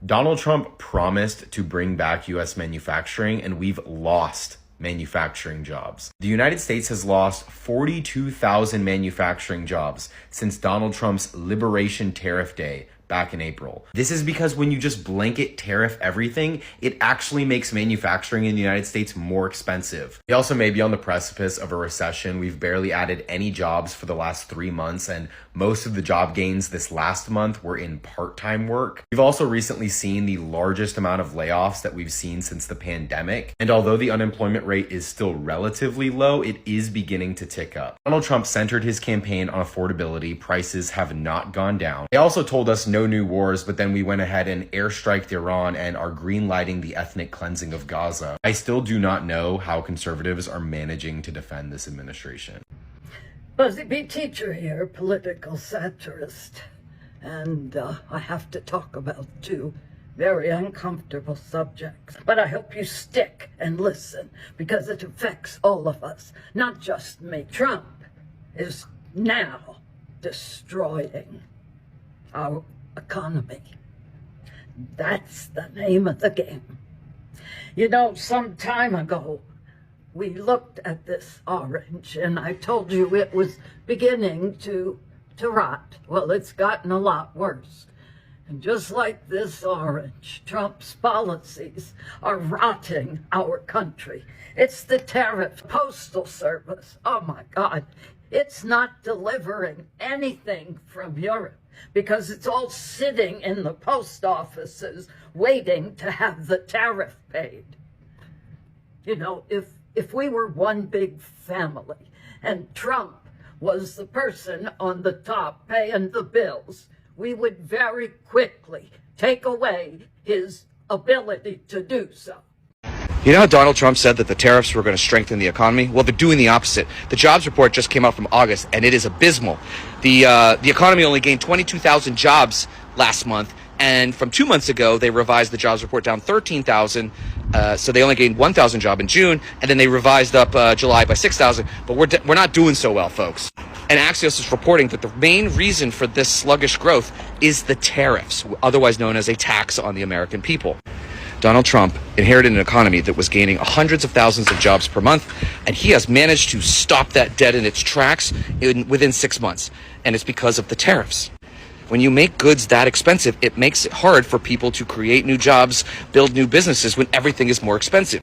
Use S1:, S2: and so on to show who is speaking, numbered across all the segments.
S1: Donald Trump promised to bring back U.S. manufacturing, and we've lost manufacturing jobs. The United States has lost 42,000 manufacturing jobs since Donald Trump's Liberation Tariff Day back in April. This is because when you just blanket tariff everything, it actually makes manufacturing in the United States more expensive. We also may be on the precipice of a recession. We've barely added any jobs for the last 3 months, and most of the job gains this last month were in part-time work. We've also recently seen the largest amount of layoffs that we've seen since the pandemic. And although the unemployment rate is still relatively low, it is beginning to tick up. Donald Trump centered his campaign on affordability. Prices have not gone down. They also told us no new wars, but then we went ahead and airstriked Iran and are greenlighting the ethnic cleansing of Gaza. I still do not know how conservatives are managing to defend this administration.
S2: Buzzy B. Teacher here, political satirist, and I have to talk about two very uncomfortable subjects. But I hope you stick and listen, because it affects all of us, not just me. Trump is now destroying our economy. That's the name of the game. You know, some time ago, we looked at this orange, and I told you it was beginning to rot. Well, it's gotten a lot worse. And just like this orange, Trump's policies are rotting our country. It's the tariff, postal service. Oh my God, it's not delivering anything from Europe because it's all sitting in the post offices waiting to have the tariff paid. You know, if we were one big family and Trump was the person on the top paying the bills, we would very quickly take away his ability to do so.
S3: You know how Donald Trump said that the tariffs were going to strengthen the economy? Well, they're doing the opposite. The jobs report just came out from August, and it is abysmal. The economy only gained 22,000 jobs last month, and from 2 months ago, they revised the jobs report down 13,000. So they only gained 1,000 jobs in June, and then they revised up July by 6,000. But we're not doing so well, folks. And Axios is reporting that the main reason for this sluggish growth is the tariffs, otherwise known as a tax on the American people. Donald Trump inherited an economy that was gaining hundreds of thousands of jobs per month, and he has managed to stop that dead in its tracks within 6 months. And it's because of the tariffs. When you make goods that expensive, it makes it hard for people to create new jobs, build new businesses when everything is more expensive.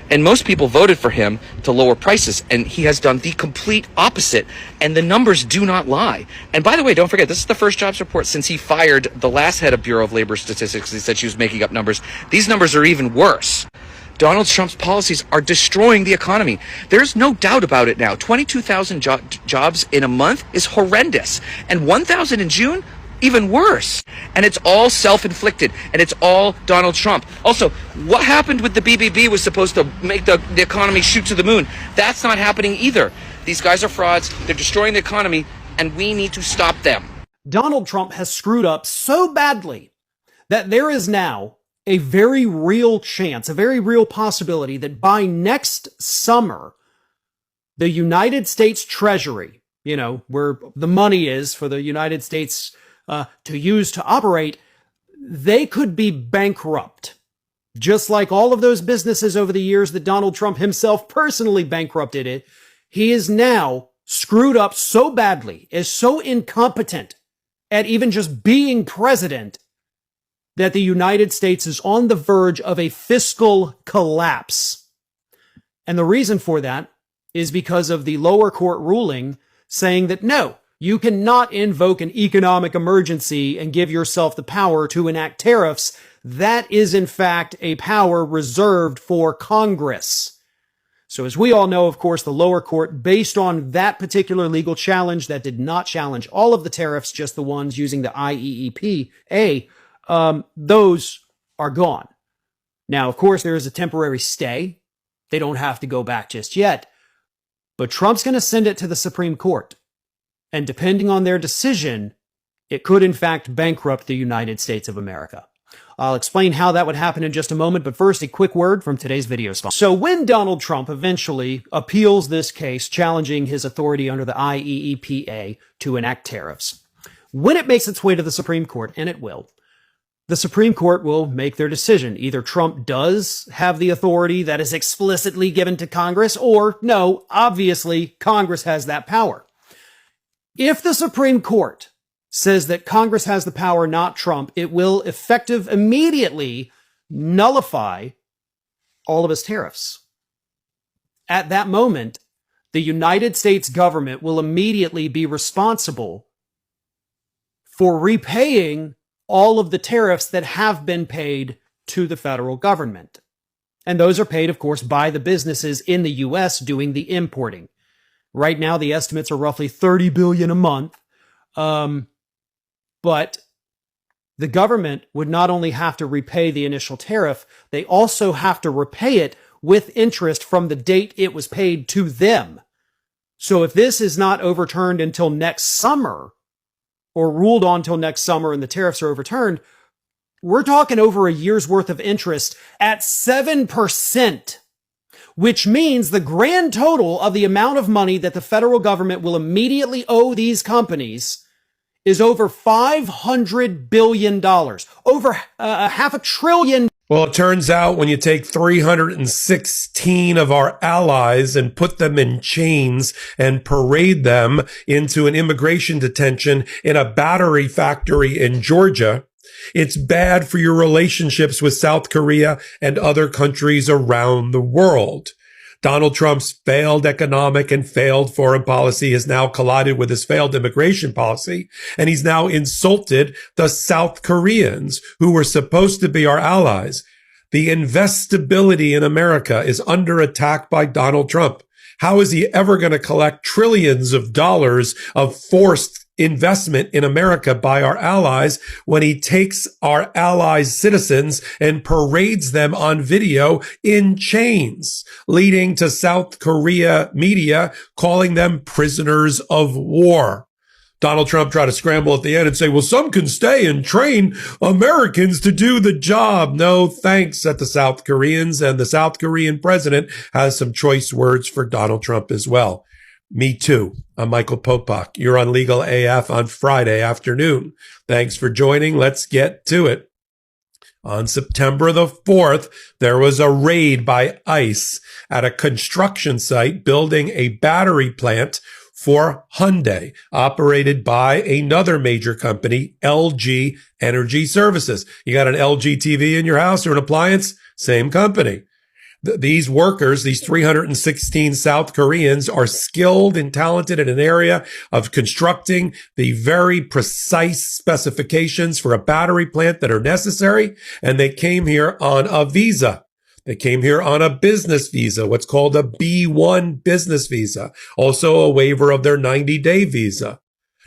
S3: And most people voted for him to lower prices, and he has done the complete opposite, and the numbers do not lie. And by the way, don't forget, this is the first jobs report since he fired the last head of Bureau of Labor Statistics. He said she was making up numbers. These numbers are even worse. Donald Trump's policies are destroying the economy. There's no doubt about it now. 22,000 jobs in a month is horrendous. And 1,000 in June? Even worse. And it's all self-inflicted, and it's all Donald Trump. Also, what happened with the BBB was supposed to make the economy shoot to the moon. That's not happening either. These guys are frauds. They're destroying the economy, and we need to stop them.
S4: Donald Trump has screwed up so badly that there is now a very real chance, a very real possibility that by next summer, the United States Treasury, you know, where the money is for the United States to use to operate, they could be bankrupt. Just like all of those businesses over the years that Donald Trump himself personally bankrupted it, he is now screwed up so badly, is so incompetent at even just being president, that the United States is on the verge of a fiscal collapse. And the reason for that is because of the lower court ruling saying that no, you cannot invoke an economic emergency and give yourself the power to enact tariffs. That is, in fact, a power reserved for Congress. So as we all know, of course, the lower court, based on that particular legal challenge that did not challenge all of the tariffs, just the ones using the IEEPA, those are gone. Now, of course, there is a temporary stay. They don't have to go back just yet. But Trump's going to send it to the Supreme Court. And depending on their decision, it could in fact bankrupt the United States of America. I'll explain how that would happen in just a moment, but first a quick word from today's video sponsor. So when Donald Trump eventually appeals this case challenging his authority under the IEEPA to enact tariffs, when it makes its way to the Supreme Court, and it will, the Supreme Court will make their decision. Either Trump does have the authority that is explicitly given to Congress, or no, obviously Congress has that power. If the Supreme Court says that Congress has the power, not Trump, it will immediately nullify all of his tariffs. At that moment, the United States government will immediately be responsible for repaying all of the tariffs that have been paid to the federal government. And those are paid, of course, by the businesses in the U.S. doing the importing. Right now, the estimates are roughly $30 billion a month. But the government would not only have to repay the initial tariff, they also have to repay it with interest from the date it was paid to them. So if this is not overturned until next summer, or ruled on till next summer and the tariffs are overturned, we're talking over a year's worth of interest at 7%, which means the grand total of the amount of money that the federal government will immediately owe these companies is over $500 billion, over $500 billion.
S5: Well, it turns out when you take 316 of our allies and put them in chains and parade them into an immigration detention in a battery factory in Georgia, it's bad for your relationships with South Korea and other countries around the world. Donald Trump's failed economic and failed foreign policy has now collided with his failed immigration policy, and he's now insulted the South Koreans who were supposed to be our allies. The investability in America is under attack by Donald Trump. How is he ever going to collect trillions of dollars of forced investment in America by our allies when he takes our allies' citizens and parades them on video in chains, leading to South Korea media calling them prisoners of war? Donald Trump tried to scramble at the end and say, well, some can stay and train Americans to do the job. No thanks at the South Koreans, and the South Korean president has some choice words for Donald Trump as well. Me too. I'm Michael Popak. You're on Legal AF on Friday afternoon. Thanks for joining. Let's get to it. On September the 4th, there was a raid by ICE at a construction site building a battery plant for Hyundai, operated by another major company, LG Energy Services. You got an LG TV in your house or an appliance? Same company. These workers, these 316 South Koreans, are skilled and talented in an area of constructing the very precise specifications for a battery plant that are necessary. And they came here on a visa. They came here on a business visa, what's called a B1 business visa, also a waiver of their 90-day visa.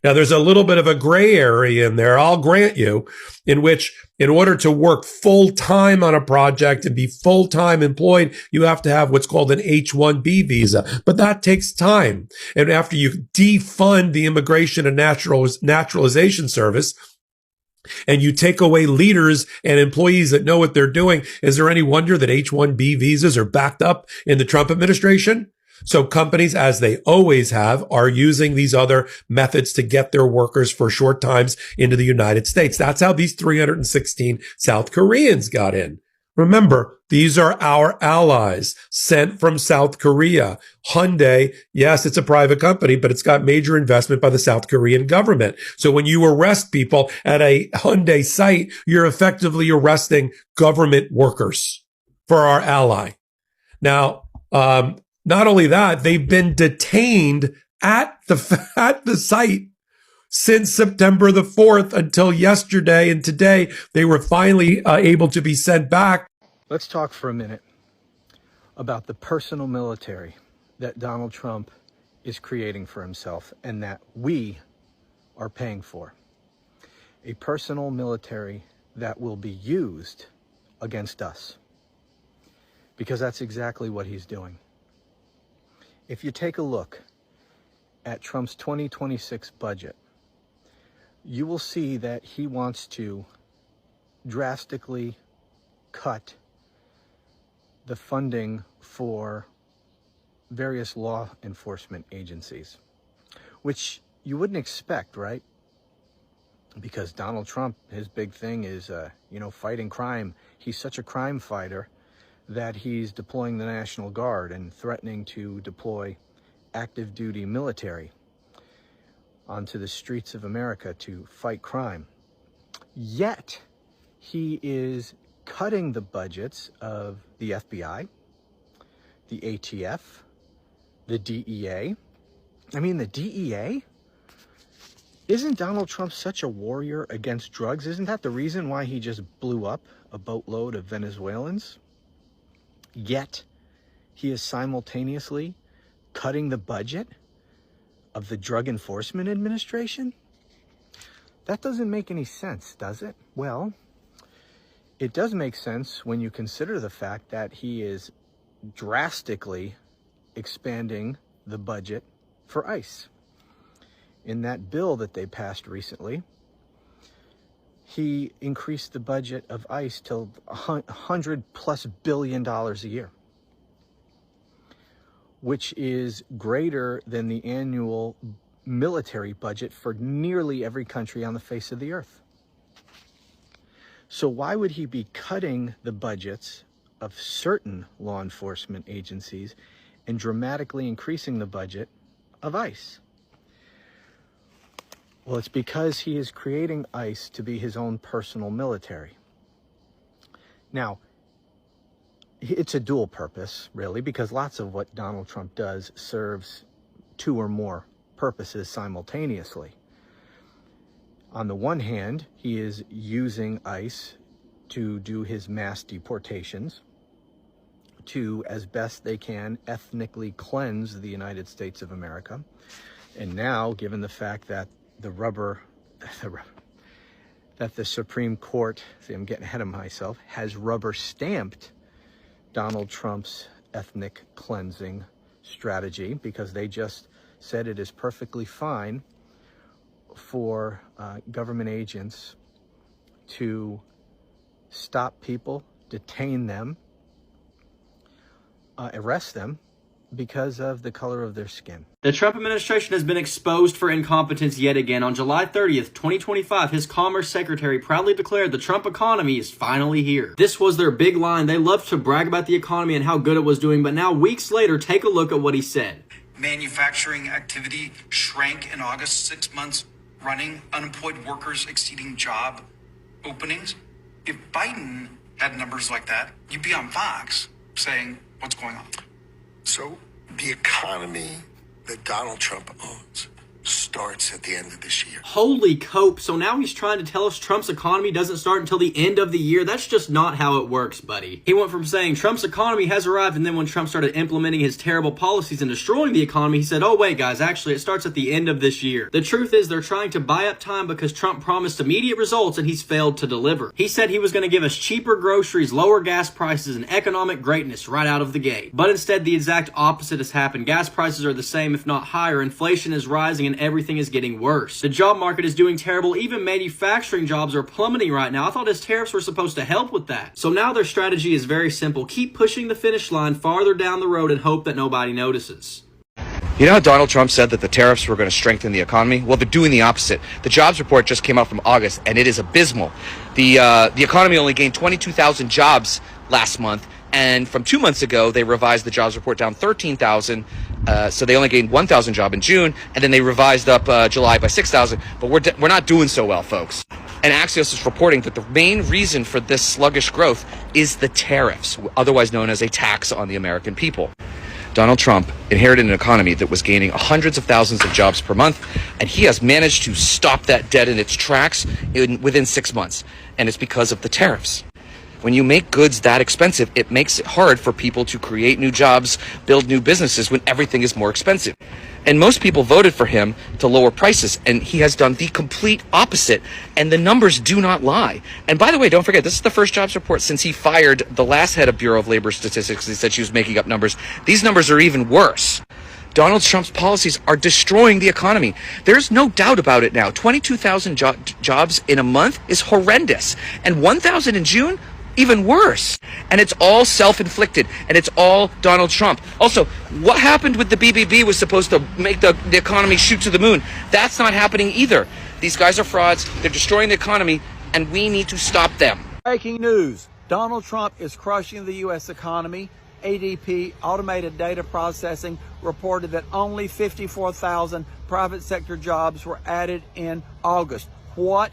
S5: Now, there's a little bit of a gray area in there, I'll grant you, in which in order to work full-time on a project and be full-time employed, you have to have what's called an H-1B visa. But that takes time. And after you defund the Immigration and Naturalization Service, and you take away leaders and employees that know what they're doing, is there any wonder that H-1B visas are backed up in the Trump administration? So companies, as they always have, are using these other methods to get their workers for short times into the United States. That's how these 316 South Koreans got in. Remember, these are our allies sent from South Korea. Hyundai, yes, it's a private company, but it's got major investment by the South Korean government. So when you arrest people at a Hyundai site, you're effectively arresting government workers for our ally. Now, not only that, they've been detained at the site since September the 4th until yesterday, and today they were finally able to be sent back.
S6: Let's talk for a minute about the personal military that Donald Trump is creating for himself and that we are paying for. A personal military that will be used against us, because that's exactly what he's doing. If you take a look at Trump's 2026 budget, you will see that he wants to drastically cut the funding for various law enforcement agencies, which you wouldn't expect, right? because Donald Trump, his big thing is, fighting crime. He's such a crime fighter that he's deploying the National Guard and threatening to deploy active duty military onto the streets of America to fight crime. Yet he is cutting the budgets of the FBI, the ATF, the DEA. I mean, the DEA? Isn't Donald Trump such a warrior against drugs? Isn't that the reason why he just blew up a boatload of Venezuelans? Yet he is simultaneously cutting the budget of the Drug Enforcement Administration? That doesn't make any sense, does it? Well, it does make sense when you consider the fact that he is drastically expanding the budget for ICE. In that bill that they passed recently, he increased the budget of ICE to $100+ billion a year, which is greater than the annual military budget for nearly every country on the face of the earth. So why would he be cutting the budgets of certain law enforcement agencies and dramatically increasing the budget of ICE? Well, it's because he is creating ICE to be his own personal military. Now, it's a dual purpose, really, because lots of what Donald Trump does serves two or more purposes simultaneously. On the one hand, he is using ICE to do his mass deportations, to, as best they can, ethnically cleanse the United States of America. And now, given the fact that that the Supreme Court, see, I'm getting ahead of myself, has rubber stamped Donald Trump's ethnic cleansing strategy, because they just said it is perfectly fine for government agents to stop people, detain them, arrest them because of the color of their skin.
S7: The Trump administration has been exposed for incompetence yet again. On July 30th, 2025, his Commerce Secretary proudly declared the Trump economy is finally here. This was their big line. They loved to brag about the economy and how good it was doing, but now weeks later, take a look at what he said.
S8: Manufacturing activity shrank in August, 6 months running, unemployed workers exceeding job openings. If Biden had numbers like that, you'd be on Fox saying, what's going on?
S9: So the economy that Donald Trump owns starts at the end of this year.
S7: Holy cope. So now he's trying to tell us Trump's economy doesn't start until the end of the year? That's just not how it works, buddy. He went from saying Trump's economy has arrived, and then when Trump started implementing his terrible policies and destroying the economy, he said, oh wait guys, actually it starts at the end of this year. The truth is they're trying to buy up time because Trump promised immediate results and he's failed to deliver. He said he was going to give us cheaper groceries, lower gas prices, and economic greatness right out of the gate. But instead the exact opposite has happened. Gas prices are the same, if not higher. Inflation is rising and everything is getting worse. The job market is doing terrible. Even manufacturing jobs are plummeting right now. I thought his tariffs were supposed to help with that. So now their strategy is very simple. Keep pushing the finish line farther down the road and hope that nobody notices.
S3: You know how Donald Trump said that the tariffs were going to strengthen the economy? Well, they're doing the opposite. The jobs report just came out from August, and it is abysmal. The economy only gained 22,000 jobs last month, and from 2 months ago, they revised the jobs report down 13,000. So they only gained 1,000 jobs in June, and then they revised up July by 6,000. But we're not doing so well, folks. And Axios is reporting that the main reason for this sluggish growth is the tariffs, otherwise known as a tax on the American people. Donald Trump inherited an economy that was gaining hundreds of thousands of jobs per month, and he has managed to stop that dead in its tracks within 6 months. And it's because of the tariffs. When you make goods that expensive, it makes it hard for people to create new jobs, build new businesses when everything is more expensive. And most people voted for him to lower prices, and he has done the complete opposite, and the numbers do not lie. And by the way, don't forget, this is the first jobs report since he fired the last head of Bureau of Labor Statistics. He said she was making up numbers. These numbers are even worse. Donald Trump's policies are destroying the economy. There's no doubt about it now. 22,000 jobs in a month is horrendous. And 1,000 in June? Even worse. And it's all self-inflicted, and it's all Donald Trump. Also, what happened with the BBB was supposed to make the economy shoot to the moon. That's not happening either. These guys are frauds. They're destroying the economy, and we need to stop them.
S6: Breaking news. Donald Trump is crushing the U.S. economy. ADP, Automated Data Processing, reported that only 54,000 private sector jobs were added in August. What?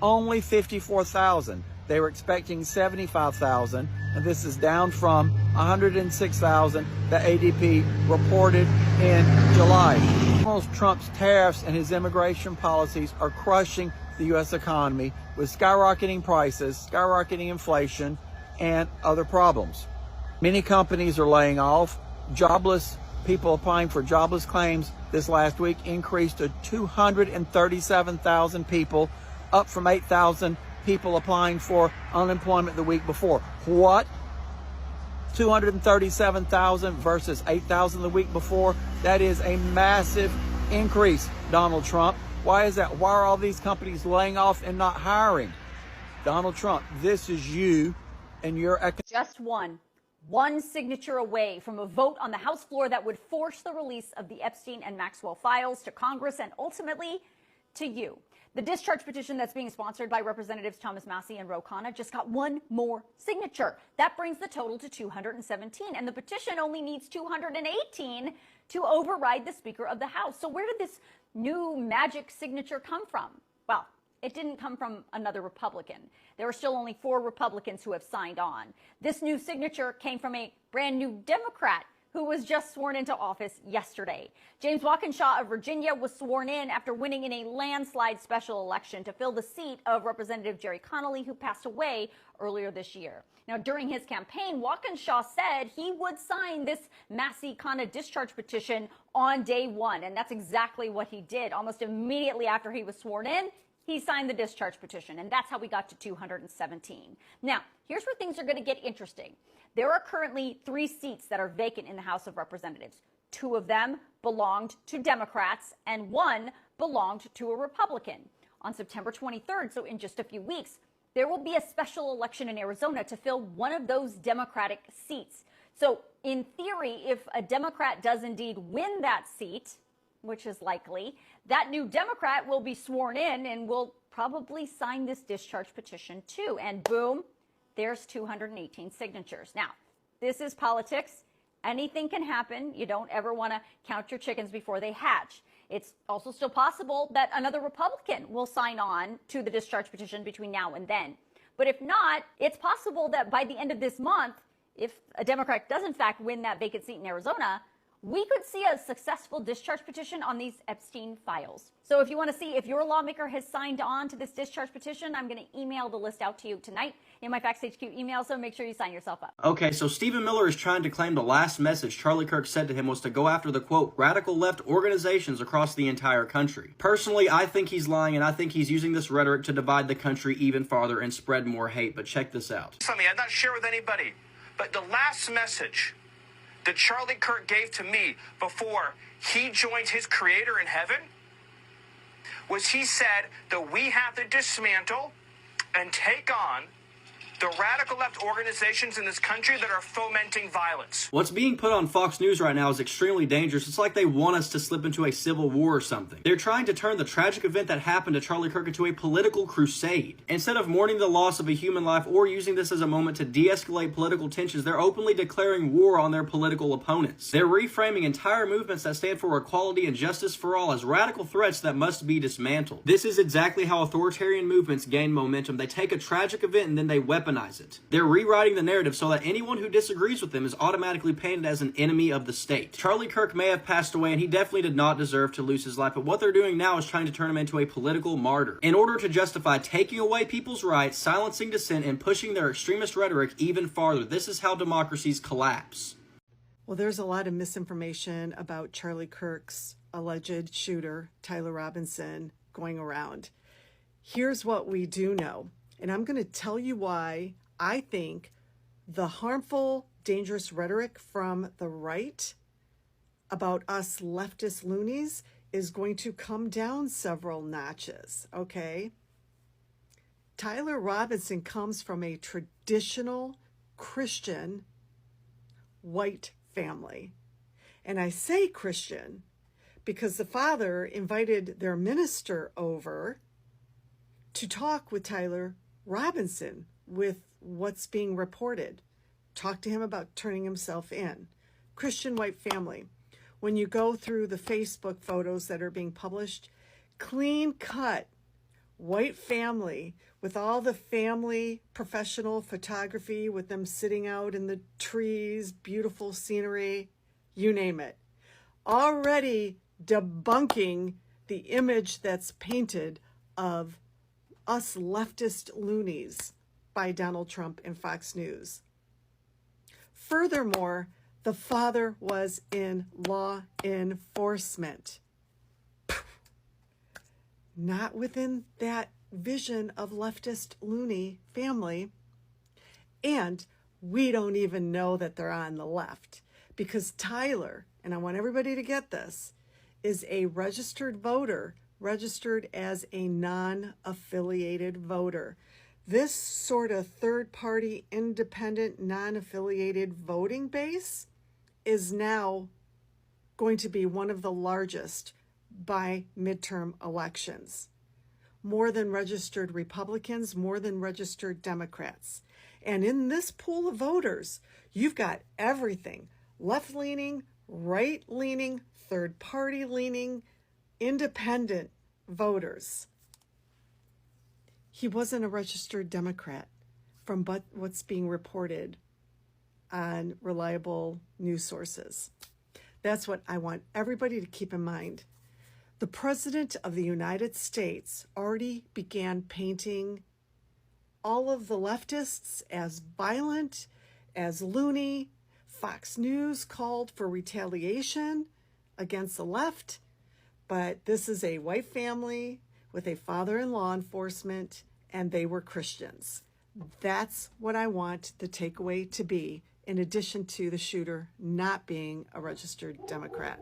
S6: Only 54,000. They were expecting 75,000, and this is down from 106,000 that ADP reported in July. Donald Trump's tariffs and his immigration policies are crushing the U.S. economy with skyrocketing prices, skyrocketing inflation, and other problems. Many companies are laying off. Jobless people applying for jobless claims this last week increased to 237,000 people, up from 8,000 people applying for unemployment the week before. What? 237,000 versus 8,000 the week before? That is a massive increase, Donald Trump. Why is that? Why are all these companies laying off and not hiring? Donald Trump, this is you and your
S10: just one signature away from a vote on the House floor that would force the release of the Epstein and Maxwell files to Congress and ultimately to you. The discharge petition that's being sponsored by Representatives Thomas Massie and Ro Khanna just got one more signature. That brings the total to 217, and the petition only needs 218 to override the Speaker of the House. So where did this new magic signature come from? Well, it didn't come from another Republican. There are still only 4 Republicans who have signed on. This new signature came from a brand new Democrat who was just sworn into office yesterday. James Walkinshaw of Virginia was sworn in after winning in a landslide special election to fill the seat of Representative Jerry Connolly, who passed away earlier this year. Now, during his campaign, Walkinshaw said he would sign this Massie-Khanna discharge petition on day one, and that's exactly what he did. Almost immediately after he was sworn in, he signed the discharge petition, and that's how we got to 217. Now, here's where things are going to get interesting. There are currently 3 seats that are vacant in the House of Representatives. 2 of them belonged to Democrats, and 1 belonged to a Republican. On September 23rd, so in just a few weeks, there will be a special election in Arizona to fill one of those Democratic seats. So, in theory, if a Democrat does indeed win that seat, which is likely, that new Democrat will be sworn in and will probably sign this discharge petition too. And boom, there's 218 signatures. Now, this is politics. Anything can happen. You don't ever want to count your chickens before they hatch. It's also still possible that another Republican will sign on to the discharge petition between now and then. But if not, it's possible that by the end of this month, if a Democrat does in fact win that vacant seat in Arizona, we could see a successful discharge petition on these Epstein files. So if you want to see if your lawmaker has signed on to this discharge petition, I'm going to email the list out to you tonight in my Facts HQ email, so make sure you sign yourself up.
S7: Okay, so Stephen Miller is trying to claim the last message Charlie Kirk said to him was to go after the, quote, radical left organizations across the entire country. Personally, I think he's lying, and I think he's using this rhetoric to divide the country even farther and spread more hate. But check this out.
S11: Something I've not shared with anybody, but the last message that Charlie Kirk gave to me before he joined his creator in heaven was he said that we have to dismantle and take on the radical left organizations in this country that are fomenting violence.
S7: What's being put on Fox News right now is extremely dangerous. It's like they want us to slip into a civil war or something. They're trying to turn the tragic event that happened to Charlie Kirk into a political crusade. Instead of mourning the loss of a human life or using this as a moment to de-escalate political tensions, they're openly declaring war on their political opponents. They're reframing entire movements that stand for equality and justice for all as radical threats that must be dismantled. This is exactly how authoritarian movements gain momentum. They take a tragic event and then they weaponize it. They're rewriting the narrative so that anyone who disagrees with them is automatically painted as an enemy of the state. Charlie Kirk may have passed away and he definitely did not deserve to lose his life, but what they're doing now is trying to turn him into a political martyr in order to justify taking away people's rights, silencing dissent, and pushing their extremist rhetoric even farther. This is how democracies collapse.
S12: Well, there's a lot of misinformation about Charlie Kirk's alleged shooter, Tyler Robinson, going around. Here's what we do know. And I'm going to tell you why I think the harmful, dangerous rhetoric from the right about us leftist loonies is going to come down several notches, okay? Tyler Robinson comes from a traditional Christian white family. And I say Christian because the father invited their minister over to talk with Tyler Robinson with what's being reported. Talk to him about turning himself in. Christian white family. When you go through the Facebook photos that are being published, clean cut white family with all the family professional photography with them sitting out in the trees, beautiful scenery, you name it. Already debunking the image that's painted of us leftist loonies by Donald Trump and Fox News. Furthermore, the father was in law enforcement. Not within that vision of leftist loony family. And we don't even know that they're on the left, because Tyler, and I want everybody to get this, is a registered voter, registered as a non-affiliated voter. This sort of third-party, independent, non-affiliated voting base is now going to be one of the largest by midterm elections. More than registered Republicans, more than registered Democrats. And in this pool of voters, you've got everything. Left-leaning, right-leaning, third-party leaning, independent voters. He wasn't a registered Democrat from what's being reported on reliable news sources. That's what I want everybody to keep in mind. The President of the United States already began painting all of the leftists as violent, as loony. Fox News called for retaliation against the left, but this is a white family with a father in law enforcement, and they were Christians. That's what I want the takeaway to be, in addition to the shooter not being a registered Democrat.